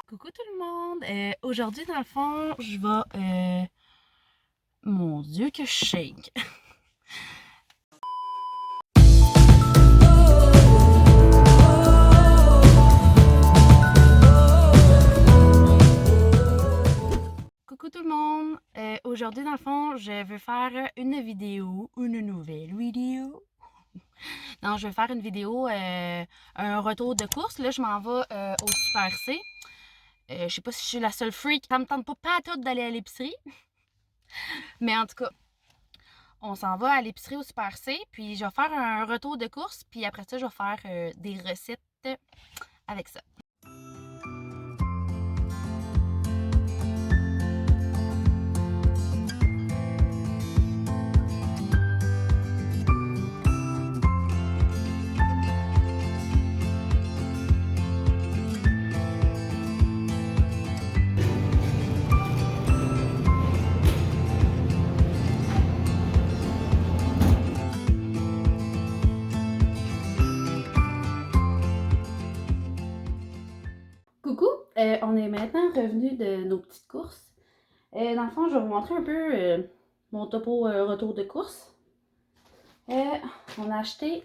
Coucou tout le monde! Aujourd'hui, dans le fond, je vais. Mon Dieu, que je shake! Coucou tout le monde! Aujourd'hui, dans le fond, je veux faire une vidéo, une nouvelle vidéo. Non, je vais faire une vidéo, un retour de course. Là, je m'en vais au Super C. Je sais pas si je suis la seule freak. Ça me tente pas à tout d'aller à l'épicerie. Mais en tout cas, on s'en va à l'épicerie au Super C, puis je vais faire un retour de course, puis après ça, je vais faire des recettes avec ça. Coucou, on est maintenant revenu de nos petites courses. Dans le fond, je vais vous montrer un peu mon topo retour de course. On a acheté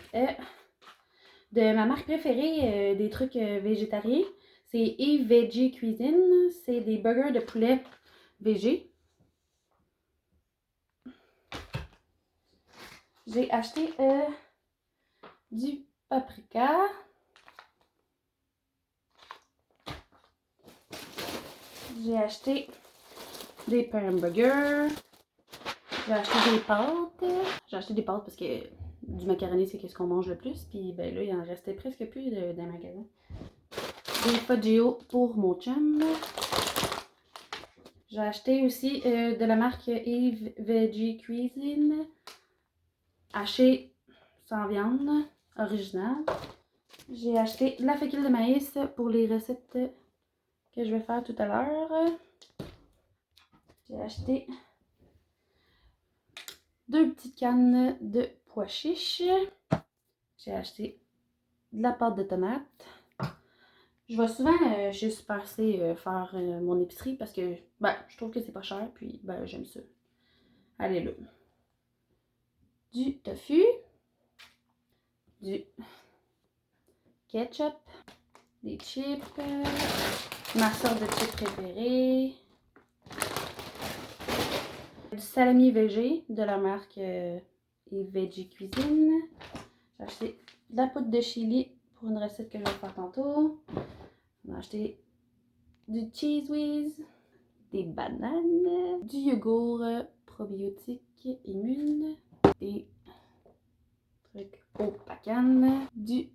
de ma marque préférée des trucs végétariens. C'est Eve Veggie Cuisine. C'est des burgers de poulet végé. J'ai acheté du paprika. J'ai acheté des pains hamburgers. J'ai acheté des pâtes. J'ai acheté des pâtes parce que du macaroni, c'est ce qu'on mange le plus. Puis ben là, il en restait presque plus dans le magasin. Des Faggio pour mon chum. J'ai acheté aussi de la marque Eve Veggie Cuisine. Haché sans viande, original. J'ai acheté de la fécule de maïs pour les recettes que je vais faire tout à l'heure. J'ai acheté 2 petites cannes de pois chiches. J'ai acheté de la pâte de tomate. Je vais souvent chez Super C faire mon épicerie parce que ben, je trouve que c'est pas cher, puis ben, j'aime ça. Allez là. Du tofu, du ketchup, des chips, ma sorte de chips préférée, du salami végé de la marque Veggie Cuisine. J'ai acheté de la poudre de chili pour une recette que je vais faire tantôt. On a acheté du Cheese Whiz, des bananes, du yogourt probiotique immune, des trucs au pacan, du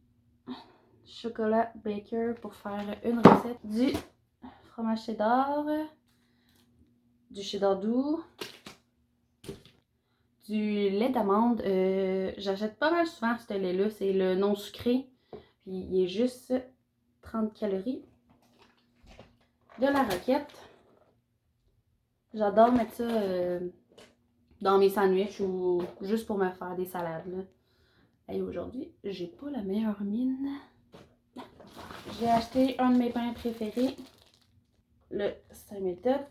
chocolat Baker pour faire une recette, du fromage cheddar, du cheddar doux, du lait d'amande. J'achète pas mal souvent ce lait-là, c'est le non sucré, puis il est juste 30 calories. De la roquette. J'adore mettre ça dans mes sandwichs ou juste pour me faire des salades. Là. Et aujourd'hui, j'ai pas la meilleure mine. J'ai acheté un de mes pains préférés, le Saint-Méthode.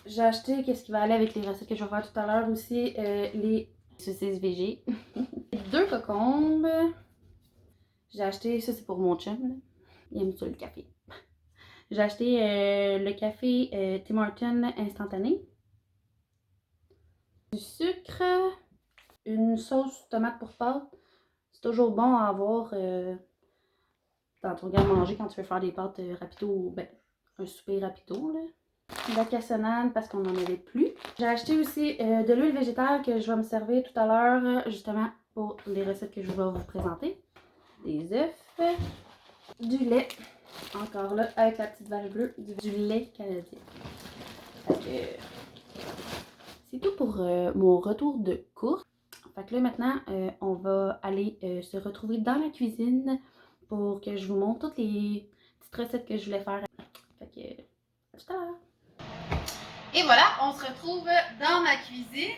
J'ai acheté, qu'est-ce qui va aller avec les recettes que je vais faire tout à l'heure aussi, les saucisses végé. 2 cocombes. J'ai acheté, ça c'est pour mon chum, là. Il aime ça le café. J'ai acheté le café Tim Hortons instantané. Du sucre, une sauce tomate pour pâtes. C'est toujours bon à avoir dans ton garde-manger quand tu veux faire des pâtes rapido, ben, un souper rapido, là. De la cassonade parce qu'on n'en avait plus. J'ai acheté aussi de l'huile végétale que je vais me servir tout à l'heure, justement pour les recettes que je vais vous présenter. Des œufs, du lait, encore là, avec la petite vache bleue, du lait canadien. C'est tout pour mon retour de course. Fait que là maintenant, on va aller se retrouver dans la cuisine pour que je vous montre toutes les petites recettes que je voulais faire. Fait que, à tout à l'heure. Et voilà, on se retrouve dans ma cuisine.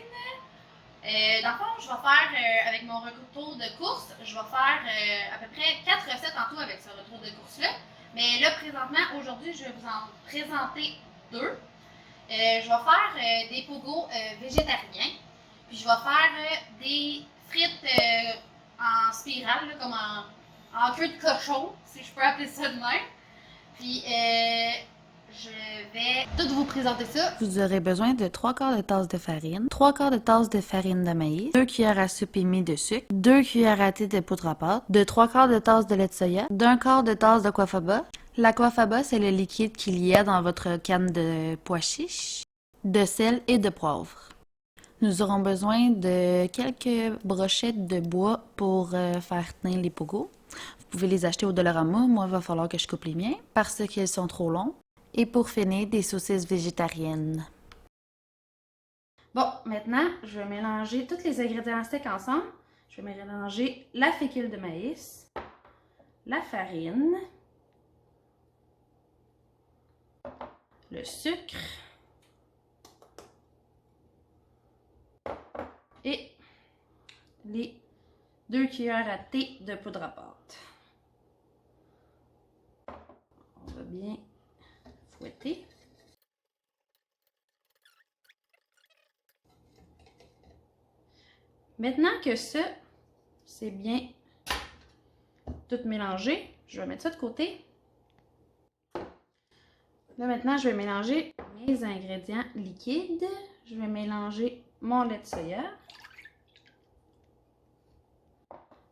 Dans le fond, je vais faire, avec mon retour de course, je vais faire à peu près 4 recettes en tout avec ce retour de course-là. Mais là, présentement, aujourd'hui, je vais vous en présenter deux. Je vais faire des pogos végétariens. Puis je vais faire des frites en spirale, là, comme en queue de cochon, si je peux appeler ça de même. Puis je vais tout vous présenter ça. Vous aurez besoin de 3 quarts de tasse de farine, 3 quarts de tasse de farine de maïs, 2 cuillères à soupe émies de sucre, 2 cuillères à thé de poudre à pâte, de 3 quarts de tasse de lait de soya, d'un quart de tasse de coifaba. La coifaba, c'est le liquide qu'il y a dans votre canne de pois chiches, de sel et de poivre. Nous aurons besoin de quelques brochettes de bois pour faire tenir les pogos. Vous pouvez les acheter au Dollarama. Moi, il va falloir que je coupe les miens parce qu'ils sont trop longs. Et pour finir, des saucisses végétariennes. Bon, maintenant, je vais mélanger tous les ingrédients secs ensemble. Je vais mélanger la fécule de maïs, la farine, le sucre et les 2 cuillères à thé de poudre à pâte. On va bien fouetter. Maintenant que ça, c'est bien tout mélangé, je vais mettre ça de côté. Là, maintenant, je vais mélanger mes ingrédients liquides. Je vais mélanger mon lait de soya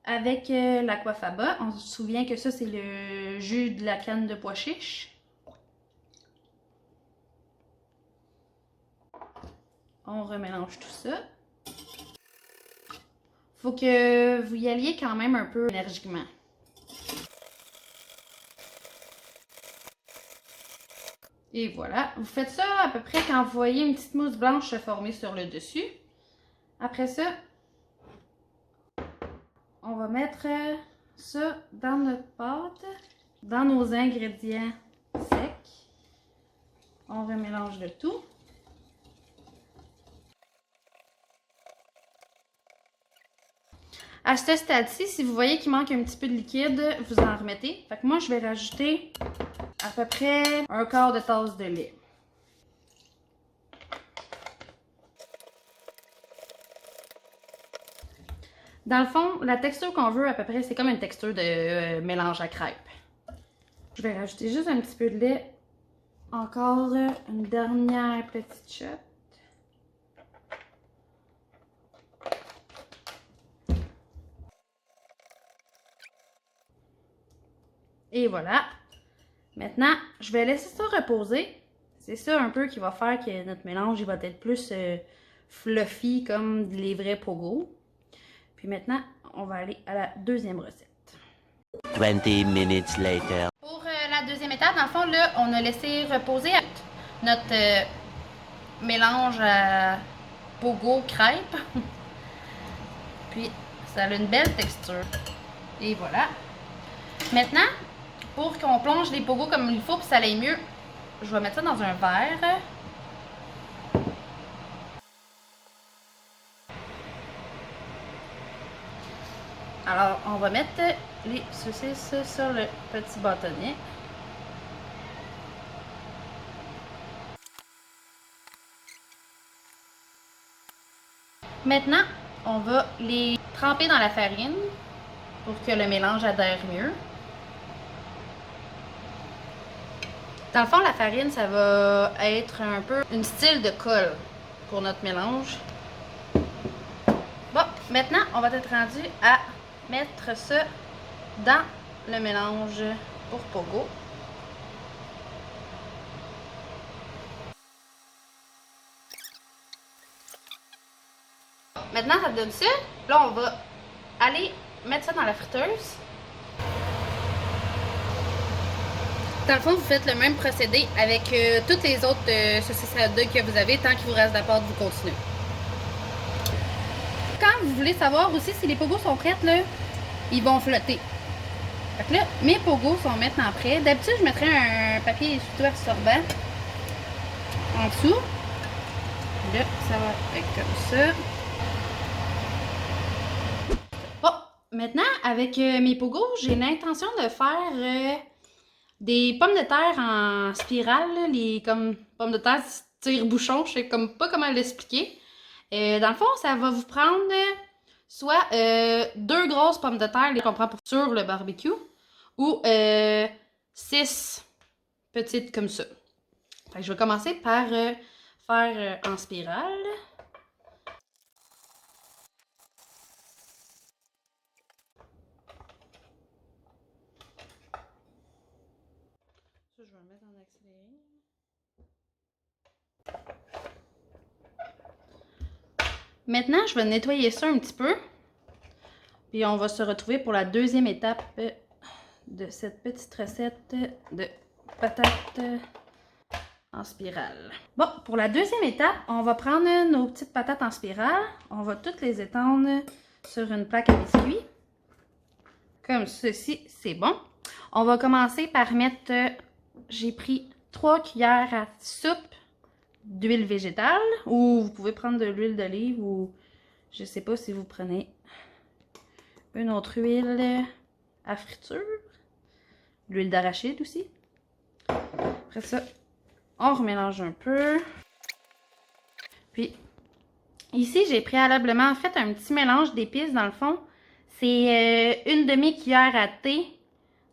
avec l'aquafaba. On se souvient que ça, c'est le jus de la canne de pois chiche. On remélange tout ça. Faut que vous y alliez quand même un peu énergiquement. Et voilà, vous faites ça à peu près quand vous voyez une petite mousse blanche se former sur le dessus. Après ça, on va mettre ça dans notre pâte, dans nos ingrédients secs. On remélange le tout. À ce stade-ci, si vous voyez qu'il manque un petit peu de liquide, vous en remettez. Fait que moi, je vais rajouter à peu près un quart de tasse de lait. Dans le fond, la texture qu'on veut à peu près, c'est comme une texture de mélange à crêpes. Je vais rajouter juste un petit peu de lait. Encore une dernière petite shot. Et voilà. Maintenant, je vais laisser ça reposer. C'est ça un peu qui va faire que notre mélange il va être plus fluffy comme les vrais pogos. Puis maintenant, on va aller à la deuxième recette. 20 minutes later. Pour la deuxième étape, dans le fond, là, on a laissé reposer notre mélange à pogo crêpe. Puis, ça a une belle texture. Et voilà. Maintenant, pour qu'on plonge les pogos comme il faut pour que ça aille mieux, je vais mettre ça dans un verre. Alors, on va mettre les saucisses sur le petit bâtonnet. Maintenant, on va les tremper dans la farine pour que le mélange adhère mieux. Dans le fond, la farine, ça va être un peu une style de colle pour notre mélange. Bon, maintenant, on va être rendu à mettre ça dans le mélange pour pogo. Maintenant, ça donne ça. Là, on va aller mettre ça dans la friteuse. Dans le fond, vous faites le même procédé avec toutes les autres saucisses à hot dog que vous avez. Tant qu'il vous reste de la pâte, vous continuez. Quand vous voulez savoir aussi si les pogos sont prêts, là, ils vont flotter. Fait que là, mes pogos sont maintenant prêts. D'habitude, je mettrais un papier essuie-tout absorbant en dessous. Là, ça va être comme ça. Bon, maintenant, avec mes pogos, j'ai l'intention de faire des pommes de terre en spirale, là, les comme pommes de terre tire-bouchon, je sais comme pas comment l'expliquer. Dans le fond, ça va vous prendre soit 2 grosses pommes de terre qu'on prend pour sur le barbecue ou 6 petites comme ça. Fait que je vais commencer par faire en spirale. Ça, je vais le mettre en accéléré. Maintenant, je vais nettoyer ça un petit peu. Puis on va se retrouver pour la deuxième étape de cette petite recette de patates en spirale. Bon, pour la deuxième étape, on va prendre nos petites patates en spirale. On va toutes les étendre sur une plaque à biscuits. Comme ceci, c'est bon. On va commencer par mettre, j'ai pris 3 cuillères à soupe d'huile végétale. Ou vous pouvez prendre de l'huile d'olive ou je sais pas si vous prenez une autre huile à friture. L'huile d'arachide aussi. Après ça, on remélange un peu. Puis, ici, j'ai préalablement fait un petit mélange d'épices dans le fond. C'est une demi-cuillère à thé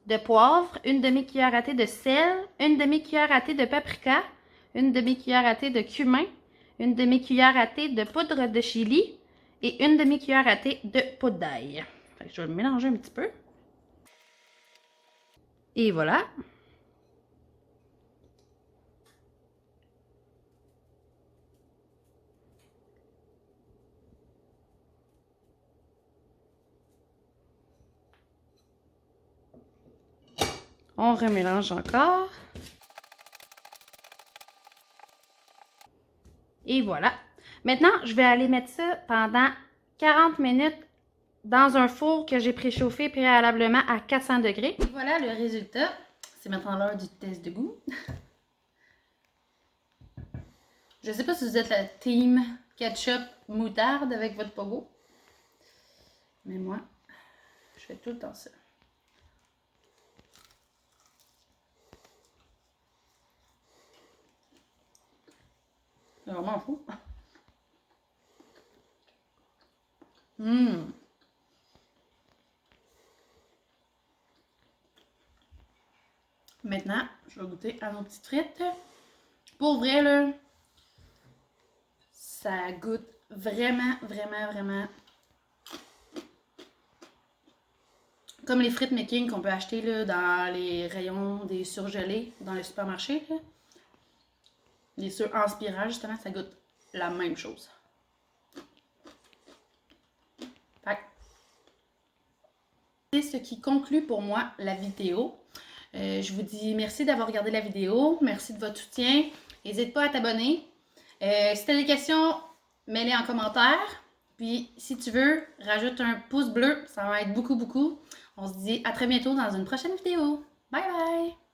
de poivre, une demi-cuillère à thé de sel, une demi-cuillère à thé de paprika, une demi-cuillère à thé de cumin, une demi-cuillère à thé de poudre de chili et une demi-cuillère à thé de poudre d'ail. Je vais le mélanger un petit peu. Et voilà. On remélange encore. Et voilà. Maintenant, je vais aller mettre ça pendant 40 minutes dans un four que j'ai préchauffé préalablement à 400 degrés. Et voilà le résultat. C'est maintenant l'heure du test de goût. Je sais pas si vous êtes la team ketchup moutarde avec votre pogo. Mais moi, je fais tout le temps ça. C'est vraiment fou. Maintenant, je vais goûter à nos petites frites. Pour vrai, là, ça goûte vraiment, vraiment, vraiment comme les frites Making qu'on peut acheter là, dans les rayons des surgelés dans les supermarchés. Là. Les en spirale, justement, ça goûte la même chose. C'est ce qui conclut pour moi la vidéo. Je vous dis merci d'avoir regardé la vidéo. Merci de votre soutien. N'hésite pas à t'abonner. Si tu as des questions, mets-les en commentaire. Puis, si tu veux, rajoute un pouce bleu. Ça va être beaucoup, beaucoup. On se dit à très bientôt dans une prochaine vidéo. Bye bye!